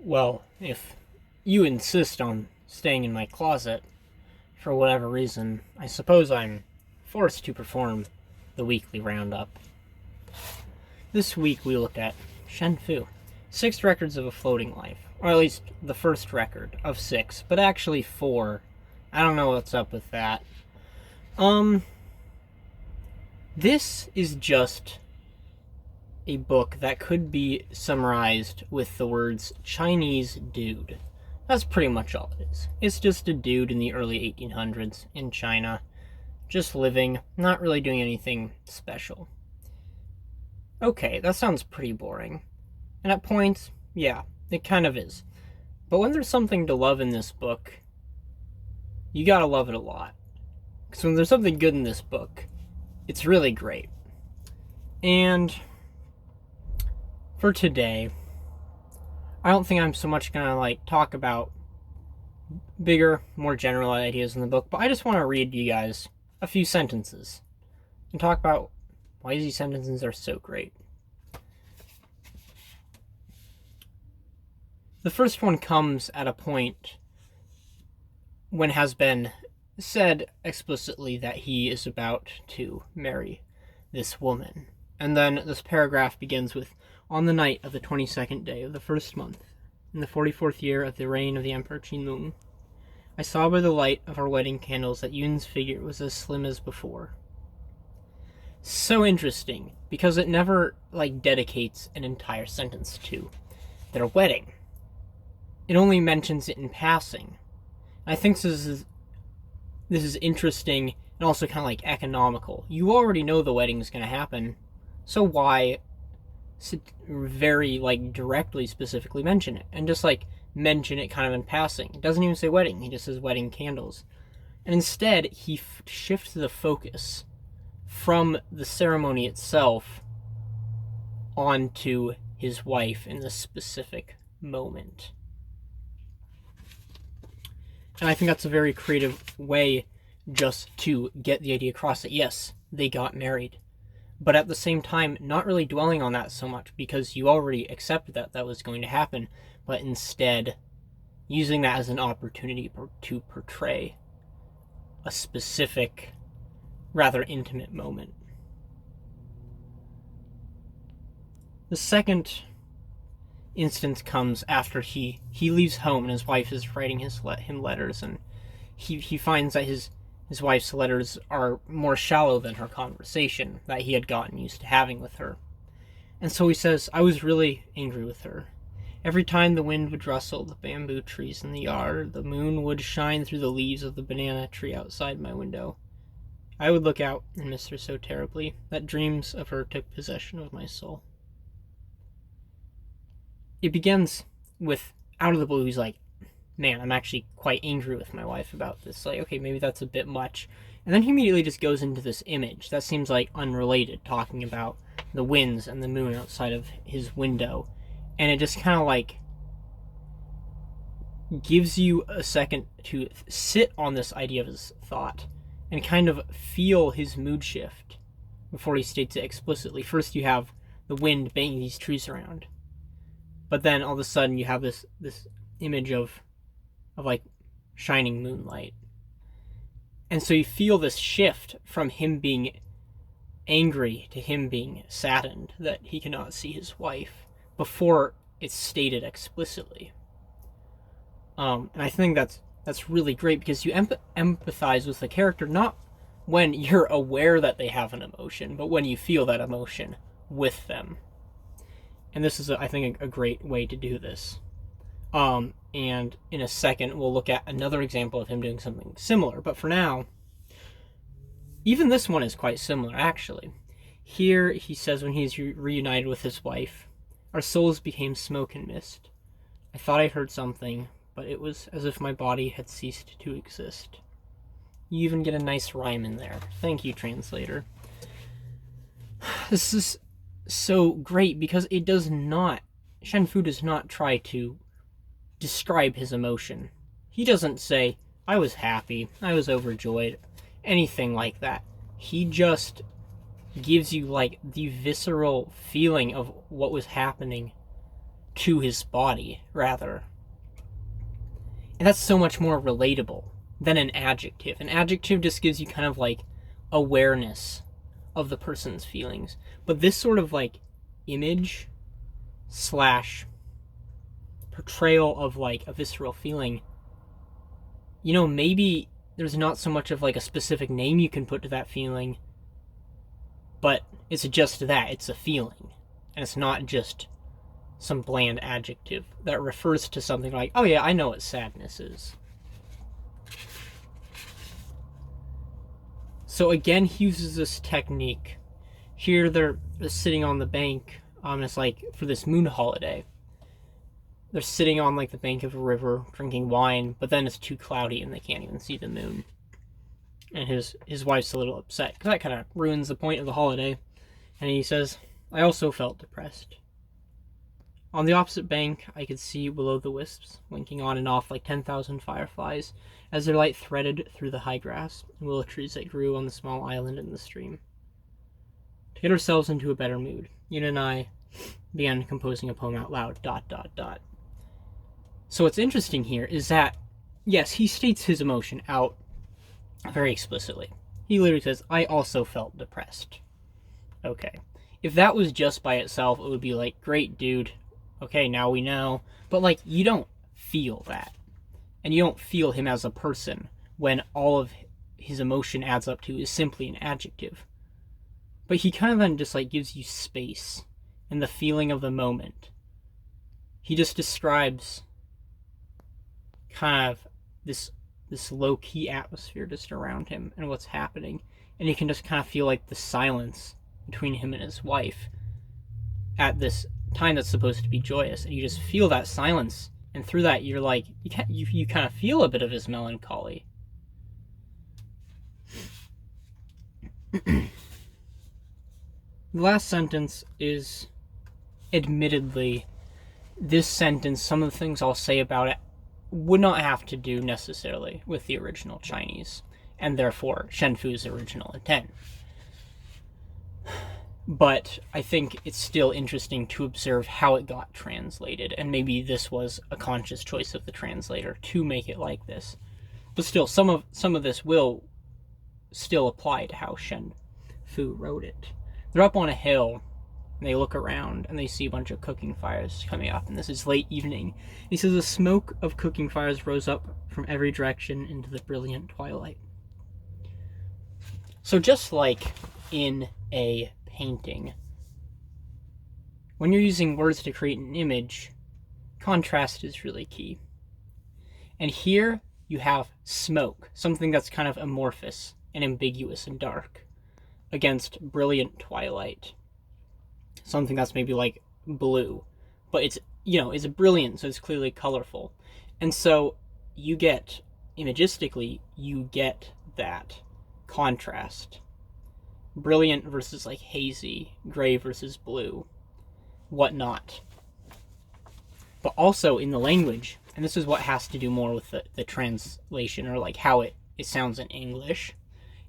Well, if you insist on staying in my closet for whatever reason, I suppose I'm forced to perform the weekly roundup. This week we looked at Shen, 6 records of a floating life, or at least the first record of 6, but actually 4. I don't know what's up with that. This is just a book that could be summarized with the words Chinese dude. That's pretty much all it is. It's just a dude in the early 1800s in China, just living, not really doing anything special. Okay, that sounds pretty boring. And at points, yeah, it kind of is. But when there's something to love in this book, you gotta love it a lot. Because when there's something good in this book, it's really great. And for today, I don't think I'm so much gonna talk about bigger, more general ideas in the book, but I just want to read you guys a few sentences and talk about why these sentences are so great. The first one comes at a point when it has been said explicitly that he is about to marry this woman. And then this paragraph begins with, "On the night of the 22nd day of the first month, in the 44th year of the reign of the Emperor Qinlong, I saw by the light of our wedding candles that Yun's figure was as slim as before." So interesting, because it never dedicates an entire sentence to their wedding. It only mentions it in passing. I think this is interesting and also kind of economical. You already know the wedding is going to happen, so why very directly specifically mention it, and just mention it kind of in passing. It doesn't even say wedding, he just says wedding candles. And instead he shifts the focus from the ceremony itself onto his wife in this specific moment. And I think that's a very creative way just to get the idea across that yes, they got married, but at the same time not really dwelling on that so much because you already accepted that that was going to happen, but instead using that as an opportunity to portray a specific, rather intimate moment. The second instance comes after he leaves home and his wife is writing him letters, and he finds that his wife's letters are more shallow than her conversation that he had gotten used to having with her. And so he says, "I was really angry with her. Every time the wind would rustle the bamboo trees in the yard, the moon would shine through the leaves of the banana tree outside my window. I would look out and miss her so terribly that dreams of her took possession of my soul." It begins with, out of the blue, he's like, "Man, I'm actually quite angry with my wife about this." Okay, maybe that's a bit much. And then he immediately just goes into this image that seems unrelated, talking about the winds and the moon outside of his window. And it just kind of gives you a second to sit on this idea of his thought and kind of feel his mood shift before he states it explicitly. First you have the wind banging these trees around, but then all of a sudden you have this image of shining moonlight. And so you feel this shift from him being angry to him being saddened that he cannot see his wife before it's stated explicitly. And I think that's really great because you empathize with the character not when you're aware that they have an emotion, but when you feel that emotion with them. And this is, I think, a great way to do this. And in a second, we'll look at another example of him doing something similar. But for now, even this one is quite similar, actually. Here he says when he's reunited with his wife, "Our souls became smoke and mist. I thought I heard something, but it was as if my body had ceased to exist." You even get a nice rhyme in there. Thank you, translator. This is so great because it does not, Shen does not try to describe his emotion. He doesn't say, "I was happy, I was overjoyed," anything like that. He just gives you the visceral feeling of what was happening to his body, rather. And that's so much more relatable than an adjective. An adjective just gives you kind of like awareness of the person's feelings. But this sort of like image slash portrayal of like a visceral feeling, you know, maybe there's not so much of like a specific name you can put to that feeling, but it's just that, it's a feeling. And it's not just some bland adjective that refers to something like, oh yeah, I know what sadness is. So again, he uses this technique. Here they're sitting on the bank, it's like for this moon holiday. They're sitting on like the bank of a river drinking wine, but then it's too cloudy and they can't even see the moon. And his wife's a little upset because that kind of ruins the point of the holiday. And he says, I also felt depressed. On the opposite bank, I could see will-o'-the-wisps winking on and off like 10,000 fireflies as their light threaded through the high grass and willow trees that grew on the small island in the stream. To get ourselves into a better mood, Yuna and I began composing a poem out loud, ... So what's interesting here is that, yes, he states his emotion out very explicitly. He literally says, I also felt depressed. Okay. If that was just by itself, it would be like, great, dude. Okay, now we know. But, like, you don't feel that. And you don't feel him as a person when all of his emotion adds up to is simply an adjective. But he kind of then just, like, gives you space and the feeling of the moment. He just describes kind of this low-key atmosphere just around him and what's happening. And you can just kind of feel, like, the silence between him and his wife at this time that's supposed to be joyous, and you just feel that silence, and through that you're like, you kind of feel a bit of his melancholy. The last sentence is, admittedly, this sentence, some of the things I'll say about it would not have to do necessarily with the original Chinese, and therefore Shen Fu's original intent. But I think it's still interesting to observe how it got translated, and maybe this was a conscious choice of the translator to make it like this. But still, some of this will still apply to how Shen Fu wrote it. They're up on a hill, and they look around, and they see a bunch of cooking fires coming up, and this is late evening. He says the smoke of cooking fires rose up from every direction into the brilliant twilight. So just like in a painting, when you're using words to create an image, contrast is really key. And here you have smoke, something that's kind of amorphous and ambiguous and dark, against brilliant twilight, something that's maybe like blue, but it's, you know, it's brilliant, so it's clearly colorful. And so you get, imagistically, you get that contrast. Brilliant versus like hazy, gray versus blue, whatnot. But also in the language, and this is what has to do more with the translation, or like how it sounds in English,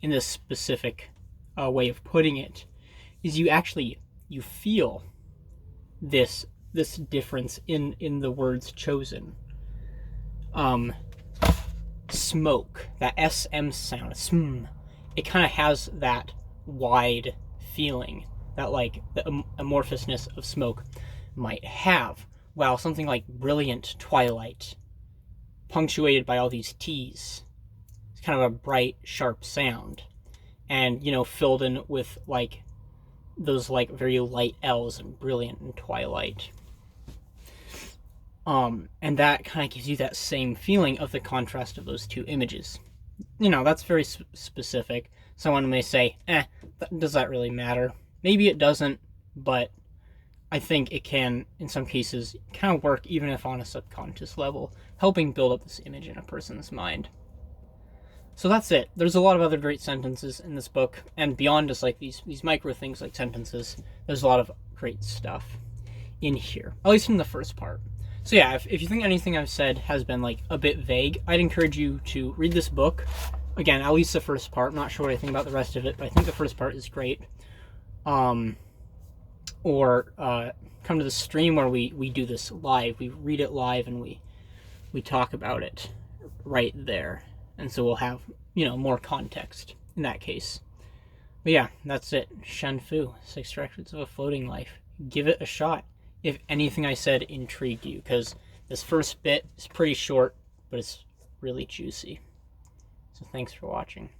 in this specific way of putting it, is you feel this difference in the words chosen. Smoke, that SM sound, sm, it kind of has that wide feeling that like the amorphousness of smoke might have, while something like brilliant twilight, punctuated by all these T's, it's kind of a bright, sharp sound, and, you know, filled in with like those like very light L's and brilliant and twilight. And that kind of gives you that same feeling of the contrast of those two images. You know, that's very specific. Someone may say, does that really matter? Maybe it doesn't, but I think it can, in some cases, kind of work even if on a subconscious level, helping build up this image in a person's mind. So that's it. There's a lot of other great sentences in this book, and beyond just like these micro things like sentences, there's a lot of great stuff in here, at least in the first part. So yeah, if you think anything I've said has been like a bit vague, I'd encourage you to read this book. Again, at least the first part. I'm not sure what I think about the rest of it, but I think the first part is great. Or come to the stream where we do this live. We read it live and we talk about it right there. And so we'll have, more context in that case. But yeah, that's it. Shen Fu, 6 Directions of a Floating Life. Give it a shot if anything I said intrigued you, because this first bit is pretty short, but it's really juicy. So thanks for watching.